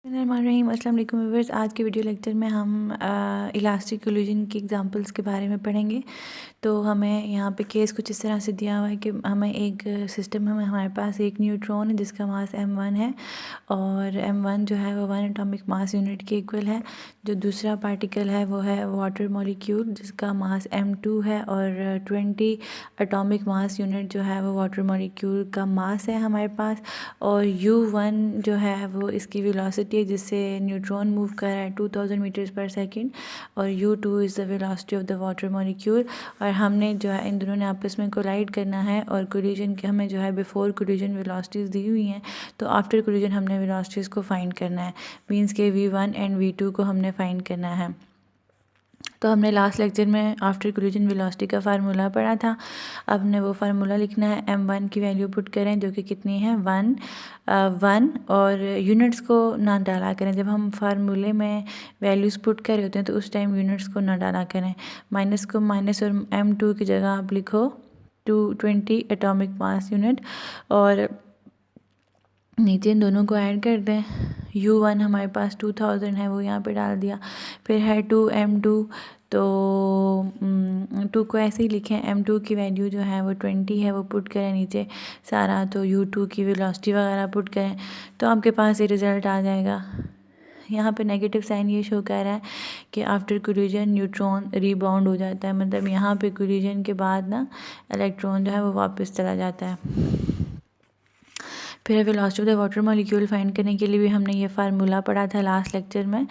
रहीम अस्सलाम वालेकुम व्यूअर्स। आज के वीडियो लेक्चर में हम इलास्टिक कोलिजन की एग्जांपल्स के बारे में पढ़ेंगे। तो हमें यहाँ पे केस कुछ इस तरह से दिया हुआ है कि हमें एक सिस्टम में हमारे पास एक न्यूट्रॉन है जिसका मास m1 है और m1 जो है वो 1 एटॉमिक मास यूनिट के इक्वल है। जो दूसरा पार्टिकल है वो है वाटर मॉलिक्यूल जिसका मास m2 है और 20 एटॉमिक मास यूनिट जो है वो वाटर मॉलिक्यूल का मास है हमारे पास। और u1 जो है वो इसकी वेलोसिटी है जिससे न्यूट्रॉन मूव कर रहा है 2000 मीटर्स पर सेकेंड। और u2 is the velocity of the water molecule. और हमने जो है इन दोनों ने आपस में कोलाइड करना है और कोलिजन के हमें जो है बिफोर कोलिजन वेलोसिटीज़ दी हुई हैं, तो आफ्टर कोलिजन हमने वेलोसिटीज़ को फाइंड करना है। मींस के v1 एंड v2 को हमने फाइंड करना है। तो हमने लास्ट लेक्चर में आफ्टर कोलिजन वेलोसिटी का फार्मूला पढ़ा था। अब हमने वो फार्मूला लिखना है। m1 की वैल्यू पुट करें जो कि कितनी है 1 और यूनिट्स को ना डाला करें। जब हम फार्मूले में वैल्यूज़ पुट कर रहे होते हैं तो उस टाइम यूनिट्स को ना डाला करें। माइनस को माइनस और m2 की जगह आप लिखो 220 एटॉमिक मास यूनिट और नीचे इन दोनों को ऐड कर दें। u1 हमारे पास 2000 है वो यहाँ पे डाल दिया। फिर है 2m2 तो 2 को ऐसे ही लिखें। m2 की वैल्यू जो है वो 20 है वो पुट करें नीचे सारा। तो u2 की वेलोसिटी वगैरह पुट करें तो आपके पास ये रिज़ल्ट आ जाएगा। यहाँ पे नेगेटिव साइन ये शो कर रहा है कि आफ्टर कोलिजन न्यूट्रॉन रीबाउंड हो जाता है। मतलब यहाँ पे कोलिजन के बाद ना इलेक्ट्रॉन जो है वो वापस चला जाता है। फिर velocity of the water molecule find करने के लिए भी हमने ये फार्मूला पढ़ा था लास्ट लेक्चर में।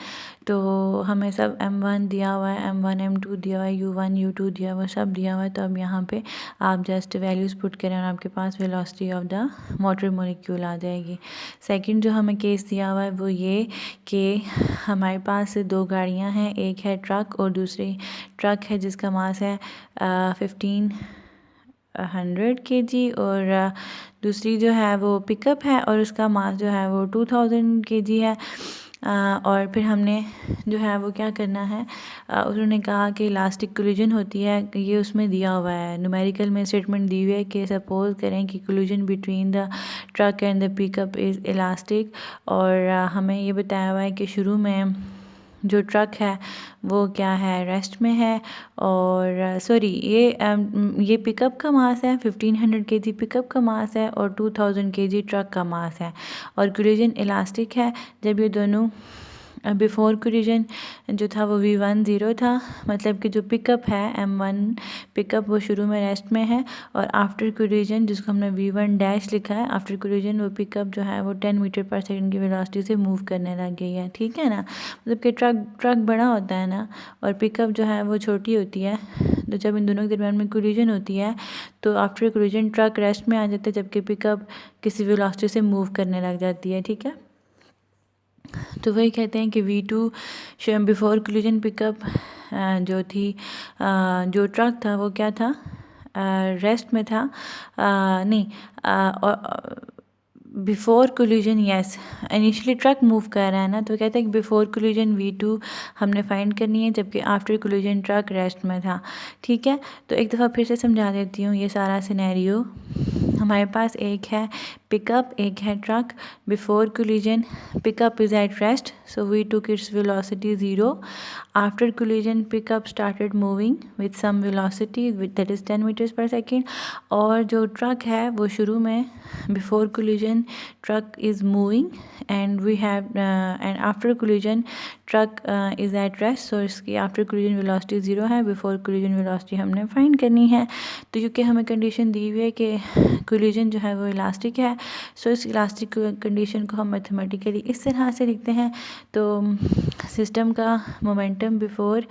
तो हमें सब m1 दिया हुआ है, m1 m2 दिया हुआ है, u1 u2 दिया हुआ है, सब दिया हुआ है। तो अब यहाँ पे आप जस्ट वैल्यूज़ पुट करें और आपके पास velocity of the water molecule आ जाएगी। सेकंड जो हमें केस दिया हुआ है वो ये कि हमारे पास दो गाड़ियाँ हैं, एक है ट्रक और दूसरी ट्रक है जिसका मास है 1500 kg और दूसरी जो है वो पिकअप है और उसका मास जो है वो 2000 kg है। और फिर हमने जो है वो क्या करना है, उन्होंने कहा कि इलास्टिक कोलिजन होती है। ये उसमें दिया हुआ है न्यूमेरिकल में स्टेटमेंट दी हुई है कि सपोज करें कि collision between the truck and the pickup is elastic. और हमें ये बताया हुआ है कि शुरू में जो ट्रक है वो क्या है रेस्ट में है और सॉरी ये पिकअप का मास है 1500 kg पिकअप का मास है और 2000 kg ट्रक का मास है और कोलिजन इलास्टिक है। जब ये दोनों बिफोर कोलिजन जो था वो v1 0 था, मतलब कि जो पिकअप है m1 पिकअप वो शुरू में रेस्ट में है और आफ्टर कोलिजन जिसको हमने v1 डैश लिखा है, आफ्टर कोलिजन वो पिकअप जो है वो 10 मीटर पर सेकंड की वेलोसिटी से मूव करने लग गई है। ठीक है ना, मतलब कि ट्रक बड़ा होता है ना और पिकअप जो है वो छोटी होती है। तो जब इन दोनों के दरमियान में कोलिजन होती है तो आफ्टर कोलिजन ट्रक रेस्ट में आ जाता है जबकि पिकअप किसी वेलोसिटी से मूव करने लग जाती है। ठीक है, तो वही कहते हैं कि v2 बिफोर कोलिजन पिकअप जो थी जो ट्रक था वो क्या था रेस्ट में था। नहीं, before collision yes initially truck move कर रहा है ना, तो कहते हैं कि बिफोर कोलिजन v2 हमने फाइंड करनी है जबकि आफ्टर कोलिजन ट्रक रेस्ट में था। ठीक है, तो एक दफ़ा फिर से समझा देती हूँ ये सारा सिनेरियो। हमारे पास एक है पिकअप, एक है truck. Before collision pickup is at rest so we took its velocity 0। After collision pickup started moving with some velocity that is 10 metres per second. और जो ट्रक है वो शुरू में before collision truck is moving and we have and after collision truck is at rest so इसकी after collision velocity 0 है, before collision velocity हमने find करनी है। तो क्योंकि हमें कंडीशन दी हुई है कि कोलिजन जो है वो इलास्टिक है, सो इस इलास्टिक कंडीशन को हम मैथमेटिकली इस तरह से लिखते हैं। तो सिस्टम का momentum before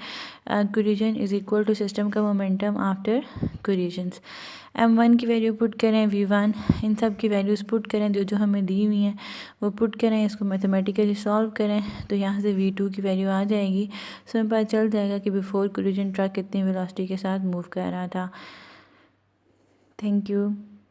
collision is equal to system का मोमेंटम आफ्टर कोलिजन्स। m1 की वैल्यू पुट करें, v1 इन सब की वैल्यूज़ पुट करें जो जो हमें दी हुई हैं वो पुट करें, इसको मैथमेटिकली सॉल्व करें तो यहाँ से v2 की वैल्यू आ जाएगी। सो हमें पता चल जाएगा कि बिफोर कोलिजन ट्रक कितनी वेलोसिटी के साथ मूव कर रहा था। Thank you.